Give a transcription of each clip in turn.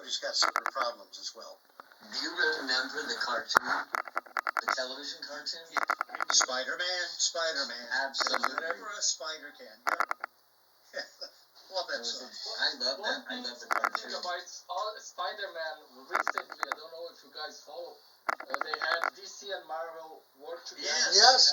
everybody's got separate problems as well. Do you remember the cartoon? The television cartoon? Spider-Man. Absolutely. Whatever a spider can. Yeah. Love that song. I love that. I love the cartoon. About Spider-Man, recently, I don't know if you guys follow, they had DC and Marvel work together. Yes.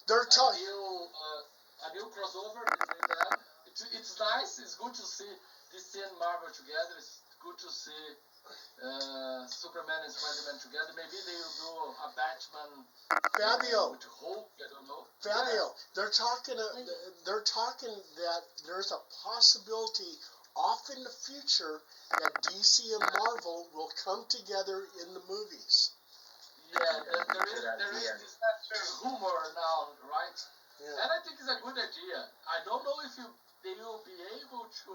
They're talking. A new crossover between them. It's nice. It's good to see DC and Marvel together. It's good to see Superman and Spider-Man together. Maybe they will do a Batman. Fabio. With Hulk, I don't know. Fabio, they're talking that there's a possibility off in the future that DC and Marvel will come together in the movies. Yeah, there is this rumor now, right? Yeah. And I think it's a good idea. I don't know if they will be able to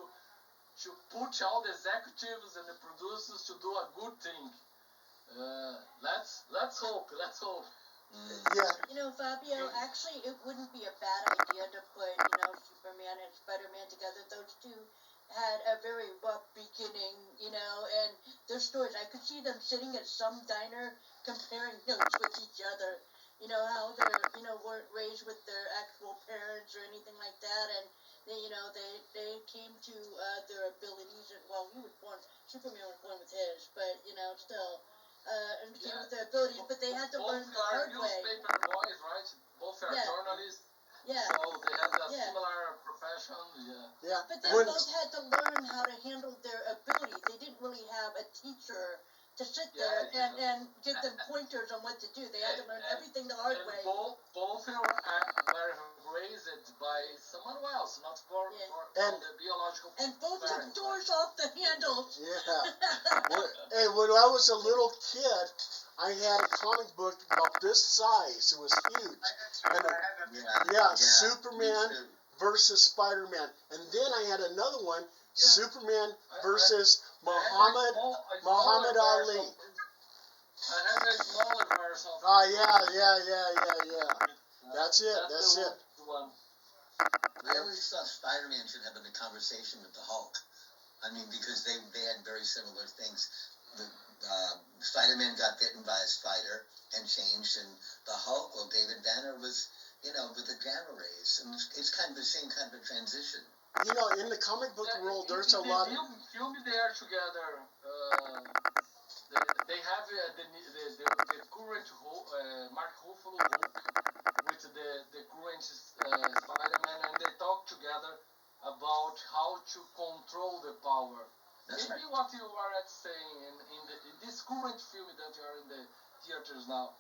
push all the executives and the producers to do a good thing. Let's hope. Yeah. You know, Fabio, actually, it wouldn't be a bad idea to put, Superman and Spider-Man together. Those two had a very rough beginning, and their stories. I could see them sitting at some diner comparing notes with each other. How they're, weren't raised with their actual parents or anything like that, and they came to their abilities. And well, Superman was born with his, but still. And came with their abilities, but they had to learn the hard way. Both are newspaper boys, right? Both are journalists. Yeah. So they have a similar profession. Yeah. But they both had to learn how to handle their abilities. They didn't really have a teacher to sit there and give them pointers on what to do. They had to learn everything the hard way. Both were raised by someone else, not for the biological. And both took doors off the handles. Yeah. Hey, when I was a little kid, I had a comic book about this size. It was huge. And Superman versus Spider-Man. And then I had another one, Superman versus Muhammad Ali. I have a smaller version. Yeah. That's it. One. I always thought Spider-Man should have a conversation with the Hulk. I mean, because they had very similar things. Spider-Man got bitten by a spider and changed, and the Hulk, well, David Banner was, with the gamma rays, and it's kind of the same kind of a transition. In the comic book world, there's a lot of... Film they are together. They have the current Mark Ruffalo Hulk with the current Spider-Man, and they talk together about how to control the power. Maybe what you are saying in this current film that you are in the theaters now,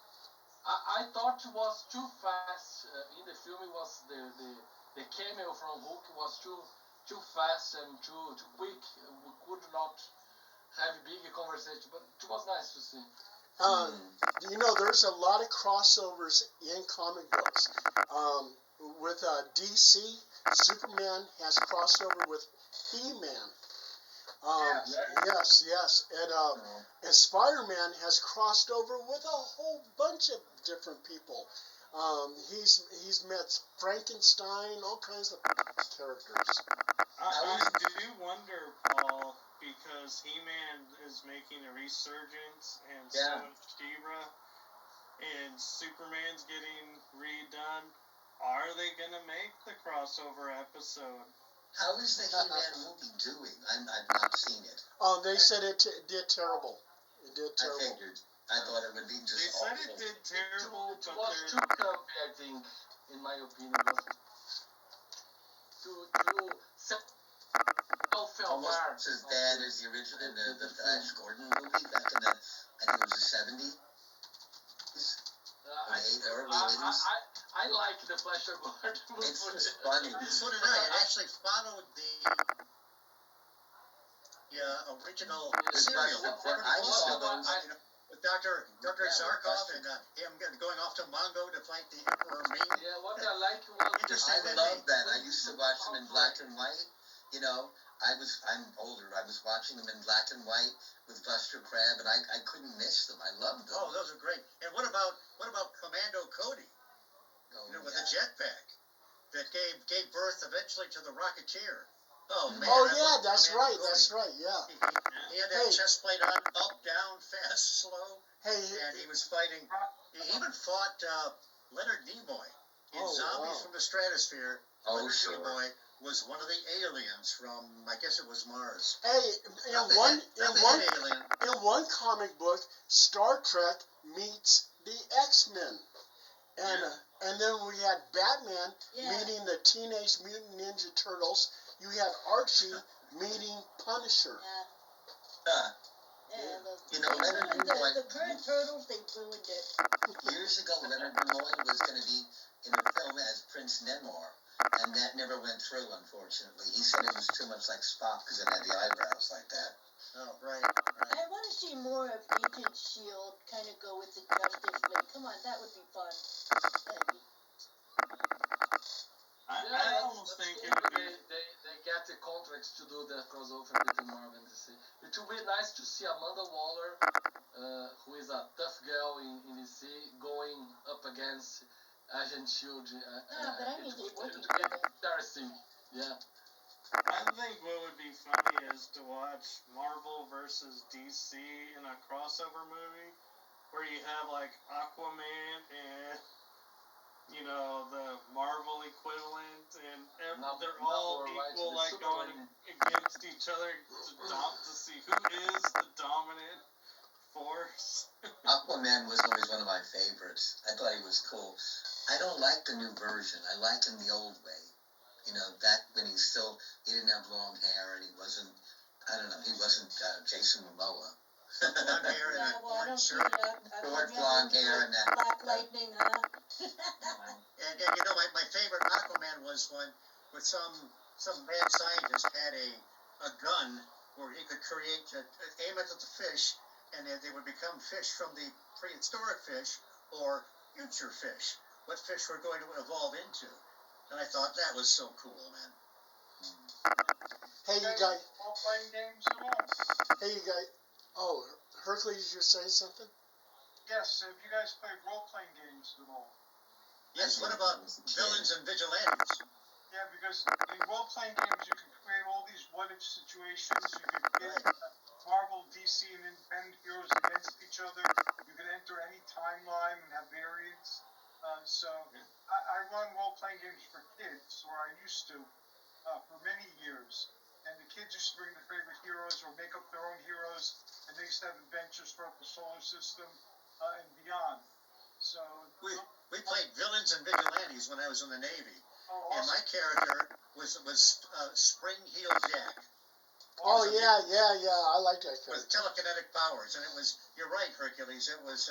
I thought it was too fast. In the film, it was the cameo from Hulk was too fast and too quick. We could not have a big conversation, but it was nice to see. There's a lot of crossovers in comic books. With DC, Superman has crossover with He-Man. Yes. And Spider-Man has crossed over with a whole bunch of different people. He's met Frankenstein, all kinds of characters. I do wonder, Paul, because He-Man is making a resurgence, and so is She-Ra, and Superman's getting redone. Are they going to make the crossover episode? How is the He-Man movie doing? I've not seen it. Oh, they said it did terrible. It did terrible. I figured. I thought it would be just They said it did terrible, it was too comfy, I think, in my opinion. Almost as bad as the original, the Flash Gordon movie back in the, I think it was the 70s. Early 80s. I like the Flash Gordon movie. It's funny. So did I. It actually followed the original serial. I saw those. With Dr. Zarkov and him going off to Mongo to fight the Emperor Ming. Yeah, what I like was... Interesting. I love that. I used to watch them in black and white. I'm older. I was watching them in black and white with Buster Crabbe, and I couldn't miss them. I loved them. Oh, those are great. And what about Commando Cody? With a jetpack that gave birth eventually to the Rocketeer. Oh man! Oh I yeah, love that's Commander right. Cody. That's right. Yeah. He had that Hey. chest plate on, up, down, fast, slow, Hey. and he was fighting. He even fought Leonard Nimoy in Oh, Zombies wow. from the Stratosphere. Oh, Leonard sure. Nimoy was one of the aliens from, I guess it was Mars. Hey, Not the in head alien. one comic book, Star Trek meets the X-Men. And then we had Batman meeting the Teenage Mutant Ninja Turtles. You had Archie meeting Punisher. You know, Leonard Nimoy. The current Turtles, they ruined it. Years ago, Leonard Nimoy was going to be in a film as Prince Namor, and that never went through, unfortunately. He said it was too much like Spock because it had the eyebrows like that. Oh, right. I want to see more of Agent S.H.I.E.L.D. kind of go with the Justice League. Come on, that would be fun. I almost think it would be. They get the contracts to do the crossover between Marvel and DC. It would be nice to see Amanda Waller, who is a tough girl in DC, going up against Agent S.H.I.E.L.D. But I mean, it they would be interesting. Yeah. I think what would be funny is to watch Marvel versus DC in a crossover movie where you have like Aquaman and the Marvel equivalent, and they're all equal, like going against each other to see who is the dominant force. Aquaman was always one of my favorites. I thought he was cool. I don't like the new version. I like him the old way. Back when he didn't have long hair and he wasn't Jason Momoa. Blonde hair and a orange shirt. Short blonde hair and that. Black Lightning, huh? And my favorite Aquaman was when with some mad scientist had a gun where he could aim it at the fish, and they would become fish from the prehistoric fish or future fish. What fish we're going to evolve into. And I thought that was so cool, man. Hey, you guys. Role-playing games at all? Hey, you guys. Oh, Hercules, you're saying something? Yes, have you guys played role-playing games at all? Yes, what about villains and vigilantes? Yeah, because in role-playing games you can create all these what-if situations. You can get Marvel, DC, and independent heroes against each other. You can enter any timeline and have variants. I run role-playing games for kids, or I used to, for many years. And the kids used to bring their favorite heroes or make up their own heroes, and they used to have adventures throughout the solar system and beyond. So we played villains and vigilantes when I was in the Navy. awesome. And my character was Spring Heel Jack. Oh, yeah, I like that character. With telekinetic powers, and you're right, Hercules, it was,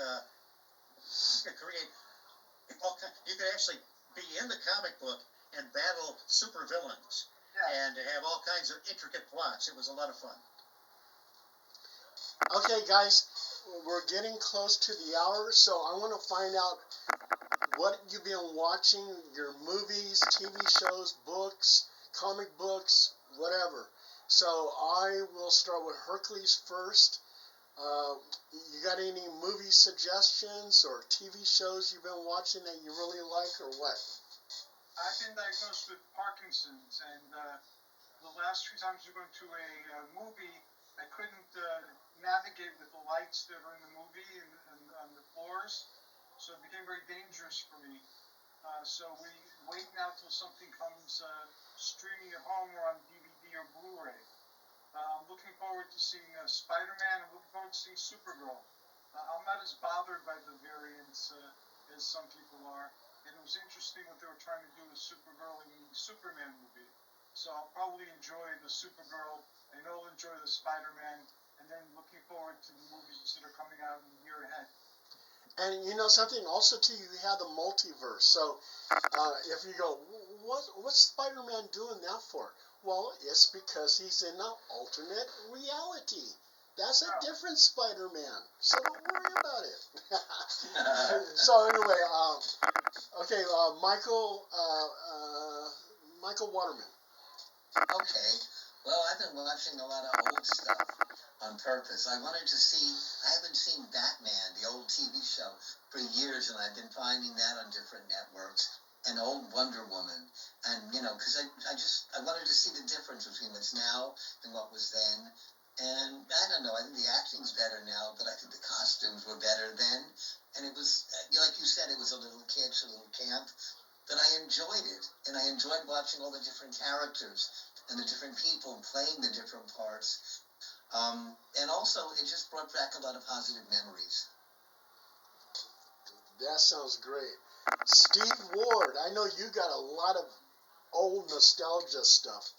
you could actually be in the comic book and battle super villains. Yeah. And have all kinds of intricate plots. It was a lot of fun. Okay, guys, we're getting close to the hour, so I want to find out what you've been watching, your movies, TV shows, books, comic books, whatever. So I will start with Hercules first. You got any movie suggestions or TV shows you've been watching that you really like, or what? I've been diagnosed with Parkinson's, and the last few times we went to a movie, I couldn't navigate with the lights that are in the movie and on the floors, so it became very dangerous for me. So we wait now till something comes streaming at home or on DVD or Blu-ray. I'm looking forward to seeing Spider-Man. I'm looking forward to seeing Supergirl. I'm not as bothered by the variants as some people are. And it was interesting what they were trying to do with Supergirl in the Superman movie. So I'll probably enjoy the Supergirl. I know I'll enjoy the Spider-Man. And then looking forward to the movies that are coming out in the year ahead. And you know something, also too, you have the multiverse. So if you go, what's Spider-Man doing that for? Well, it's because he's in an alternate reality. That's a different Spider-Man. So don't worry about it. So anyway, okay, Michael Waterman. Okay. Well, I've been watching a lot of old stuff on purpose. I haven't seen Batman, the old TV show, for years, and I've been finding that on different networks. an old Wonder Woman, and because I wanted to see the difference between what's now and what was then, and I don't know, I think the acting's better now, but I think the costumes were better then, and it was, like you said, it was a little kitsch, a little camp, but I enjoyed it, and I enjoyed watching all the different characters and the different people playing the different parts, and also it just brought back a lot of positive memories. That sounds great. Steve Ward, I know you got a lot of old nostalgia stuff.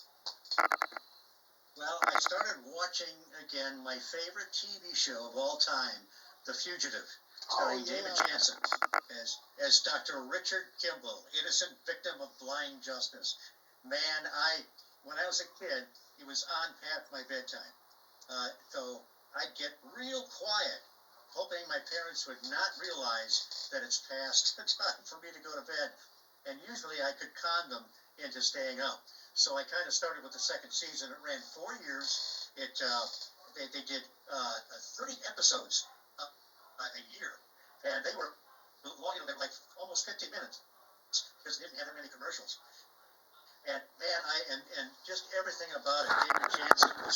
Well, I started watching again my favorite TV show of all time, The Fugitive, starring David Jansen as Dr. Richard Kimball, innocent victim of blind justice. Man, when I was a kid, it was on past my bedtime. So I'd get real quiet, hoping my parents would not realize that it's past time for me to go to bed. And usually I could con them into staying up. So I kind of started with the second season. It ran 4 years. They did 30 episodes a year, and they were long. They were like almost 50 minutes because they didn't have that many commercials. And man, and just everything about it. David Jansen was